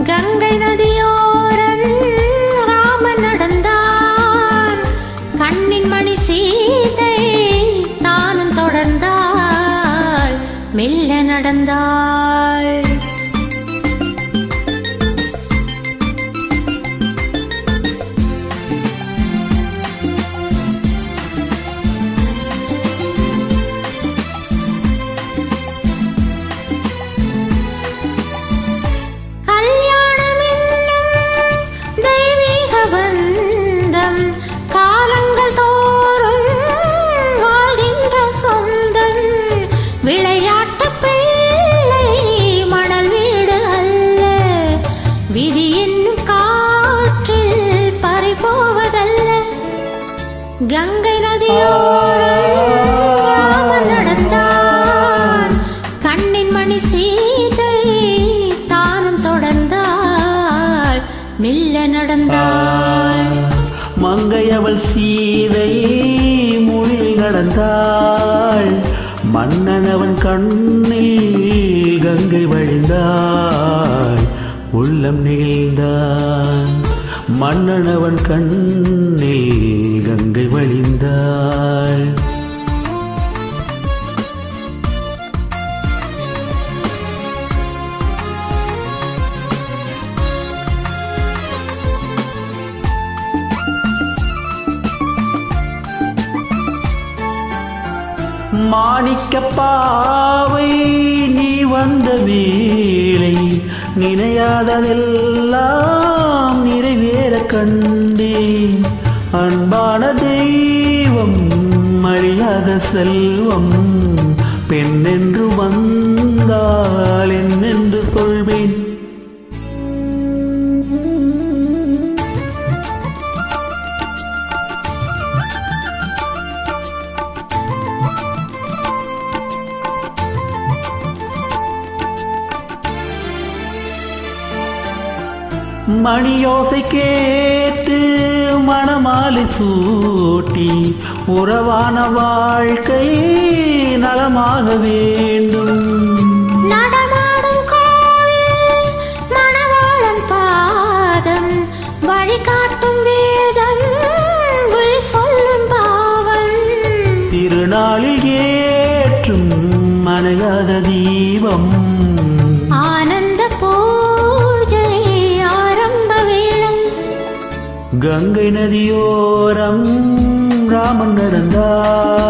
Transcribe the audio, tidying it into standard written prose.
கங்கை நதியோரம் ராமன் நடந்தான். கண்ணின் மணி சீதை தானும் தொடர்ந்தாள், மெல்ல நடந்தாள். கங்கை நதியோரம் ராமன் நடந்தான். கண்ணின் மணி சீதை தானும் தொடர்ந்தாள், மெல்ல நடந்தாள். மங்கை அவள் சீதை மொழியில் நடந்தாள். மன்னன் அவன் கண்ணில் கங்கை வழிந்தாள், உள்ளம் நெகிழ்ந்தான். மன்னன் அவன் கண்ணில் கங்கை வழிந்தாள். மாணிக்கப் பாவை நீ வந்த வேளை, நினையாததெல்லாம் நிறைவேற கண்டேன். அன்பான தெய்வம் அழியாத செல்வம், பெண்ணென்று வந்தாள் என்னென்று சொல்வேன். மணியோசை கேட்டு மணமாலை சூட்டி, உறவான வாழ்க்கை நலமாக வேண்டும். நடமாடும் கோவில் மணவாளன் பாதம், வழிகாட்டும் வேதம் விழி சொல்லும் பாவம். திருநாளில் ஏற்றும் மனகாத தீபம், ஆனந்த பூஜை ஆரம்ப வேளை. கங்கை நதியோரம் ராமன் நடந்தார்.